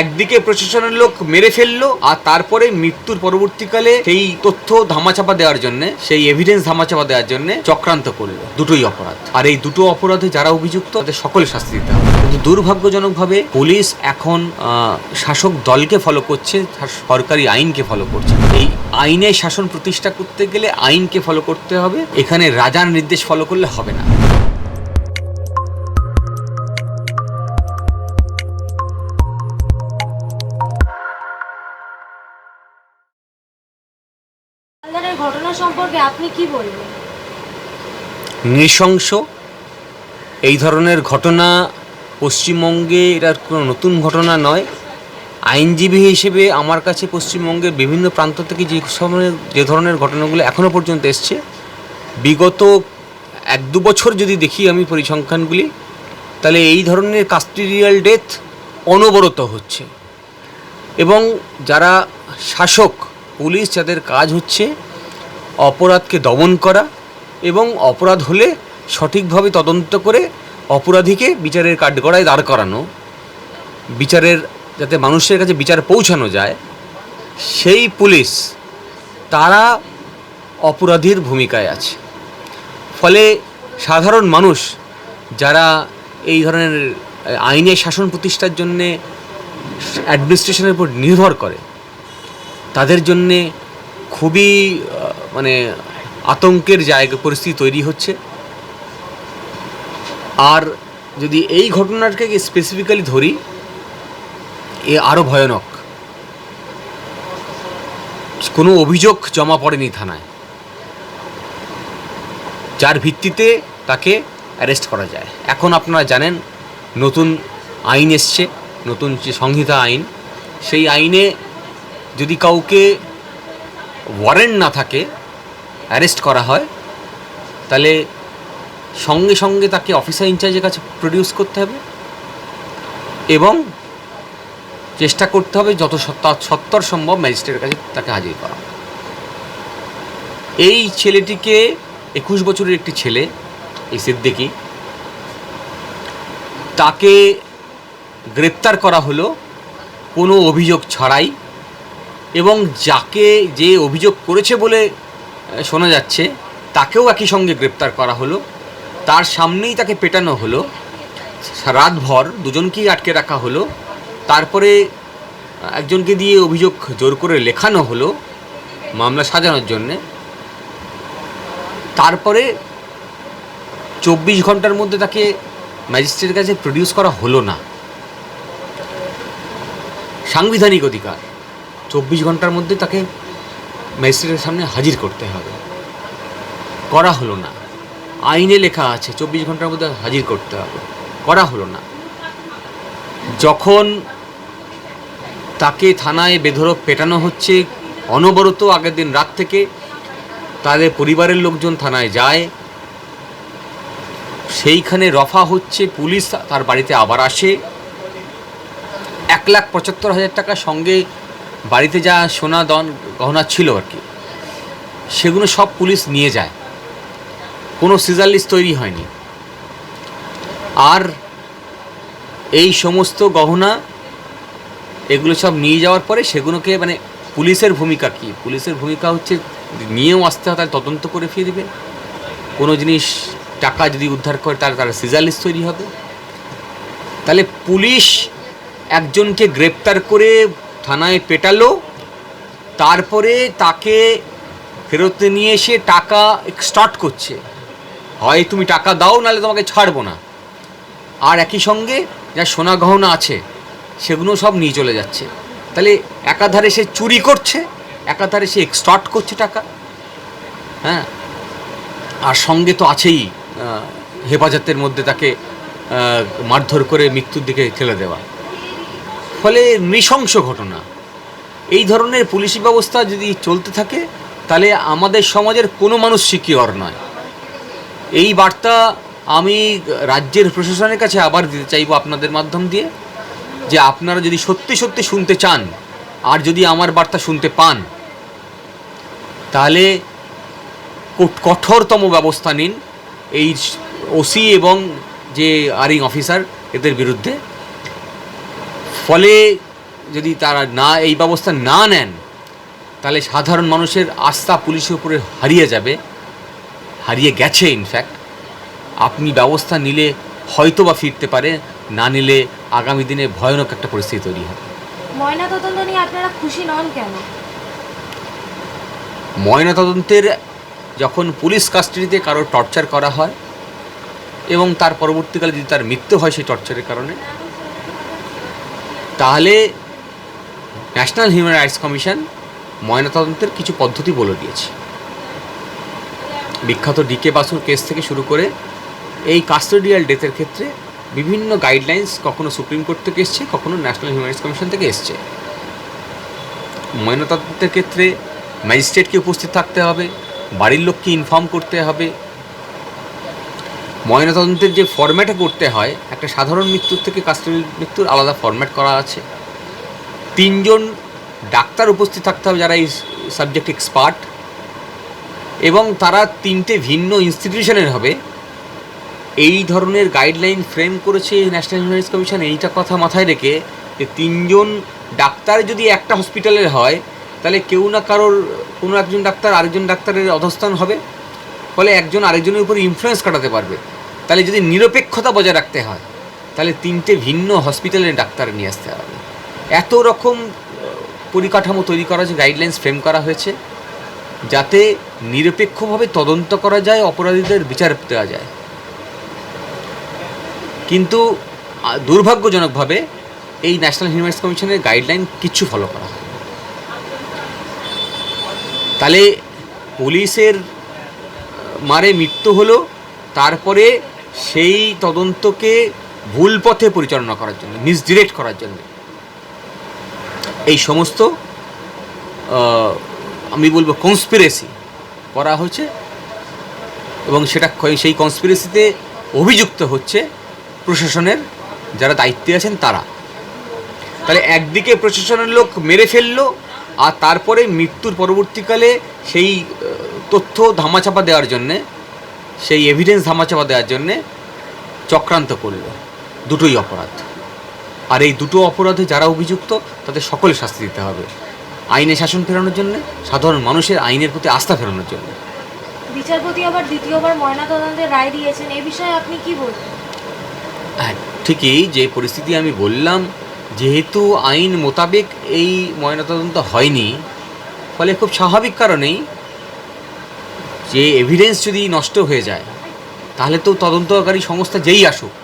একদিকে প্রশাসনের লোক মেরে ফেললো আর তারপরে মৃত্যুর পরবর্তীকালে সেই তথ্য ধামাচাপা দেওয়ার জন্য, সেই এভিডেন্স ধামাচাপা দেওয়ার জন্য চক্রান্ত করলো। দুটোই অপরাধ, আর এই দুটো অপরাধে যারা অভিযুক্ত তাদের সকলে শাস্তি দিতে হবে। কিন্তু দুর্ভাগ্যজনকভাবে পুলিশ এখন শাসক দলকে ফলো করছে, সরকারি আইনকে ফলো করছে। এই আইনের শাসন প্রতিষ্ঠা করতে গেলে আইনকে ফলো করতে হবে, এখানে রাজার নির্দেশ ফলো করলে হবে না। ঘটনা সম্পর্কে আপনি কি বলবেন? নৃশংস এই ধরনের ঘটনা পশ্চিমবঙ্গে এটার কোনো নতুন ঘটনা নয়। আইনজীবী হিসেবে আমার কাছে পশ্চিমবঙ্গের বিভিন্ন প্রান্ত থেকে যে ধরনের ঘটনাগুলো এখনও পর্যন্ত এসছে, বিগত 1-2 বছর যদি দেখি আমি পরিসংখ্যানগুলি, তাহলে এই ধরনের কাস্টোডিয়াল ডেথ অনবরত হচ্ছে। এবং যারা শাসক পুলিশ, যাদের কাজ হচ্ছে অপরাধকে দমন করা এবং অপরাধ হলে সঠিকভাবে তদন্ত করে অপরাধীকে বিচারের কাঠগড়ায় দাঁড় করানো, বিচারের যাতে মানুষের কাছে বিচার পৌঁছানো যায়, সেই পুলিশ তারা অপরাধীর ভূমিকায় আছে। ফলে সাধারণ মানুষ যারা এই ধরনের আইনের শাসন প্রতিষ্ঠার জন্যে অ্যাডমিনিস্ট্রেশনের উপর নির্ভর করে, তাদের জন্যে খুবই আতঙ্কের জায়গা পরিস্থিতি তৈরি হচ্ছে। আর যদি এই ঘটনাটাকে স্পেসিফিক্যালি ধরি, এ আরও ভয়ানক। কোনো অভিযোগ জমা পড়েনি থানায়, যার ভিত্তিতে তাকে অ্যারেস্ট করা যায়। এখন আপনারা জানেন নতুন আইন এসছে, নতুন যে সংহিতা আইন, সেই আইনে যদি কাউকে ওয়ারেন্ট না থাকে অ্যারেস্ট করা হয়, তাহলে সঙ্গে সঙ্গে তাকে অফিসার ইনচার্জের কাছে প্রডিউস করতে হবে এবং চেষ্টা করতে হবে যত সত্বর সম্ভব ম্যাজিস্ট্রেটের কাছে তাকে হাজির করা। এই ছেলেটিকে 21 বছরের একটি ছেলে, এই সিদ্দিকী, তাকে গ্রেপ্তার করা হলো কোনো অভিযোগ ছাড়াই, এবং যে অভিযোগ করেছে বলে শোনা যাচ্ছে তাকেও একই সঙ্গে গ্রেপ্তার করা হলো। তার সামনেই তাকে পেটানো হলো, রাতভর দুজনকেই আটকে রাখা হলো। তারপরে একজনকে দিয়ে অভিযোগ জোর করে লেখানো হলো মামলা সাজানোর জন্যে। তারপরে 24 ঘন্টার মধ্যে তাকে ম্যাজিস্ট্রেটের কাছে প্রডিউস করা হলো না। সাংবিধানিক অধিকার, 24 ঘন্টার মধ্যে তাকে ম্যাজিস্ট্রেটের সামনে হাজির করতে হবে, করা হলো না। আইনে লেখা আছে 24 ঘন্টার মধ্যে হাজির করতে হবে, করা হলো না। যখন তাকে থানায় বেধড়ক পেটানো হচ্ছে অনবরত, আগের দিন রাত থেকে তাদের পরিবারের লোকজন থানায় যায়, সেইখানে রফা হচ্ছে, পুলিশ তার বাড়িতে আবার আসে। 1,75,000 টাকা সঙ্গে বাড়িতে যা সোনা গহনা ছিল আর কি, সেগুলো সব পুলিশ নিয়ে যায়। কোনো সিজার লিস্ট তৈরি হয়নি। আর এই সমস্ত গহনা এগুলো সব নিয়ে যাওয়ার পরে সেগুলোকে পুলিশের ভূমিকা কি? পুলিশের ভূমিকা হচ্ছে নিয়েও আসতে হয়, তার তদন্ত করে ফিরে দেবে। কোনো জিনিস টাকা যদি উদ্ধার করে তার সিজার লিস্ট তৈরি হবে। তাহলে পুলিশ একজনকে গ্রেপ্তার করে থানায় পেটালো, তারপরে তাকে ফেরত নিয়ে এসে টাকা এক্সটর্ট করছে, হয় তুমি টাকা দাও নাহলে তোমাকে ছাড়বো না। আর একই সঙ্গে যা সোনা গহনা আছে সেগুলো সব নিয়ে চলে যাচ্ছে। তাহলে একাধারে সে চুরি করছে, একাধারে সে এক্সটর্ট করছে টাকা, হ্যাঁ, আর সঙ্গে তো আছেই হেফাজতের মধ্যে তাকে মারধর করে মৃত্যুর দিকে ঠেলে দেওয়া। ফলে নৃশংস ঘটনা। এই ধরনের পুলিশি ব্যবস্থা যদি চলতে থাকে তাহলে আমাদের সমাজের কোনো মানুষ সিকিওর নয়। এই বার্তা আমি রাজ্যের প্রশাসনের কাছে আবার দিতে চাইব আপনাদের মাধ্যম দিয়ে, যে আপনারা যদি সত্যি সত্যি শুনতে চান আর যদি আমার বার্তা শুনতে পান, তাহলে কঠোরতম ব্যবস্থা নিন এই ওসি এবং যে আরিং অফিসার এদের বিরুদ্ধে। ফলে যদি তারা এই ব্যবস্থা না নেন, তাহলে সাধারণ মানুষের আস্থা পুলিশের উপরে হারিয়ে যাবে, হারিয়ে গেছে ইনফ্যাক্ট। আপনি ব্যবস্থা নিলে হয়তো বা ফিরতে পারে, না নিলে আগামী দিনে ভয়ানক একটা পরিস্থিতি তৈরি হবে। ময়নাতদন্ত নিয়ে আপনারা খুশি নন কেন? ময়নাতদন্তের যখন পুলিশ কাস্টাডিতে কারো টর্চার করা হয় এবং তার পরবর্তীকালে যদি তার মৃত্যু হয় সেই টর্চারের কারণে, তাহলে ন্যাশনাল হিউম্যান রাইটস কমিশন ময়নাতদন্তের কিছু পদ্ধতি বলে দিয়েছে। বিখ্যাত ডিকে বাসুর কেস থেকে শুরু করে এই কাস্টোডিয়াল ডেথের ক্ষেত্রে বিভিন্ন গাইডলাইন্স কখনো সুপ্রিম কোর্ট থেকে এসছে, কখনো ন্যাশনাল হিউম্যান রাইটস কমিশন থেকে এসছে। ময়নাতদন্তের ক্ষেত্রে ম্যাজিস্ট্রেটকে উপস্থিত থাকতে হবে, বাড়ির লোককে ইনফর্ম করতে হবে। ময়নাতদন্তের যে ফরম্যাটে করতে হয়, একটা সাধারণ মৃত্যুর থেকে কাস্টোডিয়াল মৃত্যুর আলাদা ফরম্যাট করা আছে। 3 জন ডাক্তার উপস্থিত থাকতে হবে যারা এই সাবজেক্ট এক্সপার্ট, এবং তারা 3টে ভিন্ন ইনস্টিটিউশনের হবে। এই ধরনের গাইডলাইন ফ্রেম করেছে ন্যাশনাল হিউম্যান রাইটস কমিশন। এইটা কথা মাথায় রেখে যে 3 জন ডাক্তার যদি একটা হসপিটালের হয়, তাহলে কেউ না কারোর কোনো একজন ডাক্তার আরেকজন ডাক্তারের অধস্থান হবে, ফলে একজন আরেকজনের উপর ইনফ্লুয়েন্স কাটাতে পারবে। তাহলে যদি নিরপেক্ষতা বজায় রাখতে হয়, তাহলে 3টে ভিন্ন হসপিটালের ডাক্তার নিয়ে আসতে হবে। এত রকম পরিকাঠামো তৈরি করা হয়েছে, গাইডলাইন্স ফ্রেম করা হয়েছে, যাতে নিরপেক্ষভাবে তদন্ত করা যায়, অপরাধীদের বিচার দেওয়া যায়। কিন্তু দুর্ভাগ্যজনকভাবে এই ন্যাশনাল হিউম্যান রাইটস কমিশনের গাইডলাইন কিচ্ছু ফলো করা হয়। তাহলে পুলিশের মারে মৃত্যু হলো, তারপরে সেই তদন্তকে ভুল পথে পরিচালনা করার জন্য, মিসডিরেক্ট করার জন্য এই সমস্ত আমি বলবো কনস্পিরেসি করা হচ্ছে, এবং সেটা সেই কনস্পিরেসিতে অভিযুক্ত হচ্ছে প্রশাসনের যারা দায়িত্বে আছেন তারা। তাহলে একদিকে প্রশাসনের লোক মেরে ফেললো, আর তারপরে মৃত্যুর পরবর্তীকালে সেই তথ্য ধামাচাপা দেওয়ার জন্যে, সেই এভিডেন্স ধামাচাপা দেওয়ার জন্যে চক্রান্ত করলো। দুটোই অপরাধ, আর এই দুটো অপরাধে যারা অভিযুক্ত তাদের সকলে শাস্তি দিতে হবে, আইনে শাসন ফেরানোর জন্য, সাধারণ মানুষের আইনের প্রতি আস্থা ফেরানোর জন্য। বিচারপতি আবার দ্বিতীয়বার ময়নাতদন্তের রায় দিয়েছেন, এই বিষয়ে আপনি কি বলবেন? হ্যাঁ, ঠিকই যে পরিস্থিতি আমি বললাম, যেহেতু আইন মোতাবেক এই ময়নাতদন্ত হয়নি, ফলে খুব স্বাভাবিক কারণেই যে এভিডেন্স যদি নষ্ট হয়ে যায়, তাহলে তো তদন্তকারী সংস্থা যেই আসুক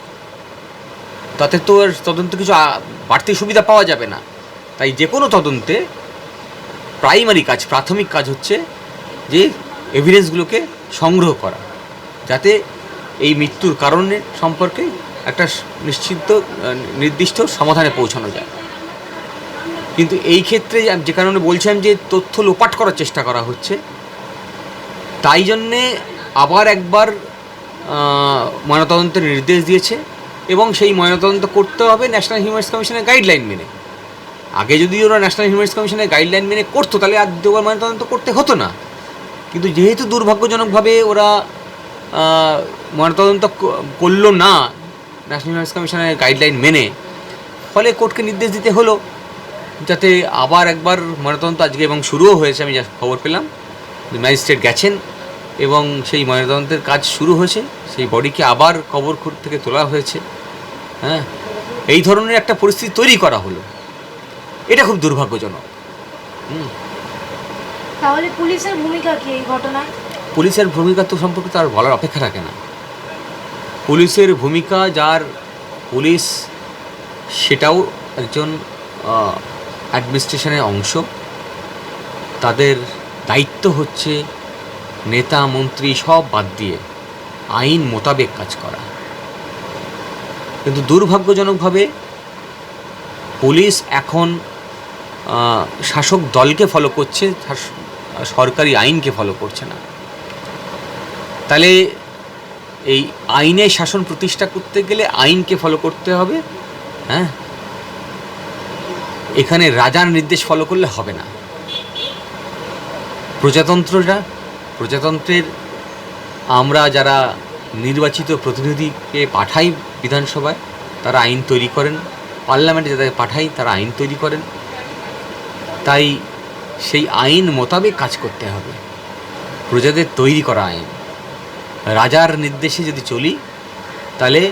তাতে তো আর তদন্ত কিছু বাড়তি সুবিধা পাওয়া যাবে না। তাই যে কোনো তদন্তে প্রাইমারি কাজ, প্রাথমিক কাজ হচ্ছে যে এভিডেন্সগুলোকে সংগ্রহ করা, যাতে এই মৃত্যুর কারণে সম্পর্কে একটা নির্দিষ্ট সমাধানে পৌঁছানো যায়। কিন্তু এই ক্ষেত্রে যে কারণে বলছিলাম যে তথ্য লোপাট করার চেষ্টা করা হচ্ছে, তাই জন্যে আবার একবার ময়নাতদন্তের নির্দেশ দিয়েছে, এবং সেই ময়নাতদন্ত করতে হবে ন্যাশনাল হিউম্যান রাইটস কমিশনের গাইডলাইন মেনে। আগে যদি ওরা ন্যাশনাল হিউম্যান রাইটস কমিশনের গাইডলাইন মেনে করতো, তাহলে আর দ্বিতীয়বার ময়নাতদন্ত করতে হতো না। কিন্তু যেহেতু দুর্ভাগ্যজনকভাবে ওরা ময়নাতদন্ত করলো না ন্যাশনাল হিউম্যান রাইটস কমিশনের গাইডলাইন মেনে, ফলে কোর্টকে নির্দেশ দিতে হলো যাতে আবার একবার ময়নাতদন্ত আজকে, এবং শুরুও হয়েছে, আমি যা খবর পেলাম ম্যাজিস্ট্রেট গেছেন এবং সেই ময়নাতদন্তের কাজ শুরু হয়েছে, সেই বডিকে আবার কবর থেকে তোলা হয়েছে। হ্যাঁ, এই ধরনের একটা পরিস্থিতি তৈরি করা হলো, এটা খুব দুর্ভাগ্যজনক। তাহলে পুলিশের ভূমিকা কি এই ঘটনায়? পুলিশের ভূমিকা তো সম্পর্কে তার বলার অপেক্ষা রাখে না। পুলিশের ভূমিকা, যার পুলিশ সেটাও একজন অ্যাডমিনিস্ট্রেশনের অংশ, তাদের দায়িত্ব হচ্ছে নেতা মন্ত্রী সব বাদ দিয়ে আইন মোতাবেক কাজ করা। কিন্তু দুর্ভাগ্যজনকভাবে পুলিশ এখন শাসক দলকে ফলো করছে, সরকারি আইনকে ফলো করছে না। তাহলে এই আইনের শাসন প্রতিষ্ঠা করতে গেলে আইনকে ফলো করতে হবে। হ্যাঁ, এখানে রাজার নির্দেশ ফলো করলে হবে না। প্রজাতন্ত্রের আমরা যারা নির্বাচিত প্রতিনিধিকে পাঠাই বিধানসভায়, তারা আইন তৈরি করেন, পার্লামেন্টে যাদের পাঠাই তারা আইন তৈরি করেন। তাই সেই আইন মোতাবেক কাজ করতে হবে, প্রজাদের তৈরি করা আইন। রাজার নির্দেশে যদি চলি তাহলে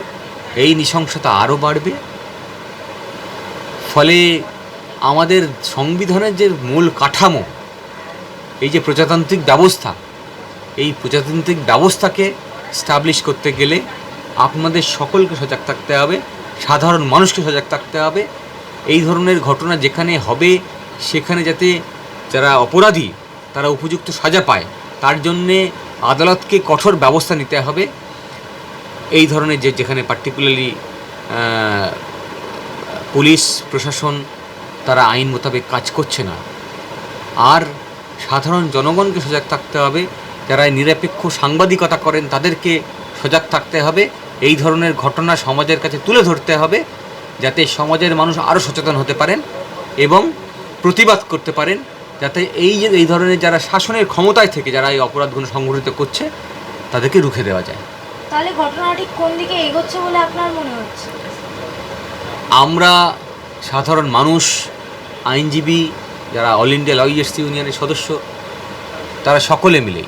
এই নৃশংসতা আরও বাড়বে। ফলে আমাদের সংবিধানের যে মূল কাঠামো, এই যে প্রজাতান্ত্রিক ব্যবস্থা, এই প্রজাতান্ত্রিক ব্যবস্থাকে স্টাবলিশ করতে গেলে আপনাদের সকলকে সজাগ থাকতে হবে, সাধারণ মানুষকে সজাগ থাকতে হবে। এই ধরনের ঘটনা যেখানে হবে সেখানে যাতে যারা অপরাধী তারা উপযুক্ত সাজা পায়, তার জন্যে আদালতকে কঠোর ব্যবস্থা নিতে হবে। এই ধরনের যেখানে পার্টিকুলারলি পুলিশ প্রশাসন তারা আইন মোতাবেক কাজ করছে না, আর সাধারণ জনগণকে সজাগ থাকতে হবে। যারা নিরপেক্ষ সাংবাদিকতা করেন তাদেরকে সজাগ থাকতে হবে। এই ধরনের ঘটনা সমাজের কাছে তুলে ধরতে হবে, যাতে সমাজের মানুষ আরও সচেতন হতে পারেন এবং প্রতিবাদ করতে পারেন, যাতে এই ধরনের যারা শাসনের ক্ষমতায় থেকে যারা এই অপরাধগুলো সংঘটিত করছে তাদেরকে রুখে দেওয়া যায়। তাহলে ঘটনাটি কোন দিকে এগোচ্ছে বলে আপনার মনে হচ্ছে? আমরা সাধারণ মানুষ, আইনজীবী, যারা অল ইন্ডিয়া লয়ার্স ইউনিয়নের সদস্য, তারা সকলে মিলে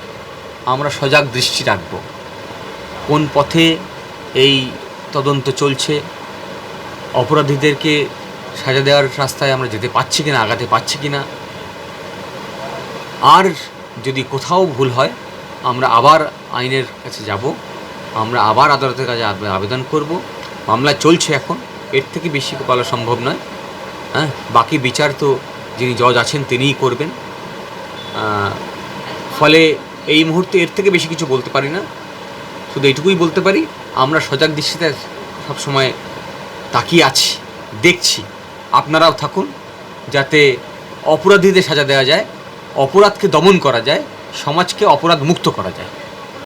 আমরা সজাগ দৃষ্টি রাখব কোন পথে এই তদন্ত চলছে, অপরাধীদেরকে সাজা দেওয়ার রাস্তায় আমরা যেতে পারছি কিনা, আগাতে পারছি কিনা। আর যদি কোথাও ভুল হয় আমরা আবার আইনের কাছে যাব, আমরা আবার আদালতের কাছে আবেদন করব। মামলা চলছে এখন, এর থেকে বেশি বলা সম্ভব নয়। বাকি বিচার তো যিনি জজ আছেন তিনিই করবেন। ফলে এই মুহূর্তে এর থেকে বেশি কিছু বলতে পারি না, শুধু এইটুকুই বলতে পারি আমরা সজাগ দৃষ্টিতে সবসময় তাকিয়ে আছি, দেখছি। আপনারাও থাকুন, যাতে অপরাধীদের সাজা দেওয়া যায়, অপরাধকে দমন করা যায়, সমাজকে অপরাধ মুক্ত করা যায়।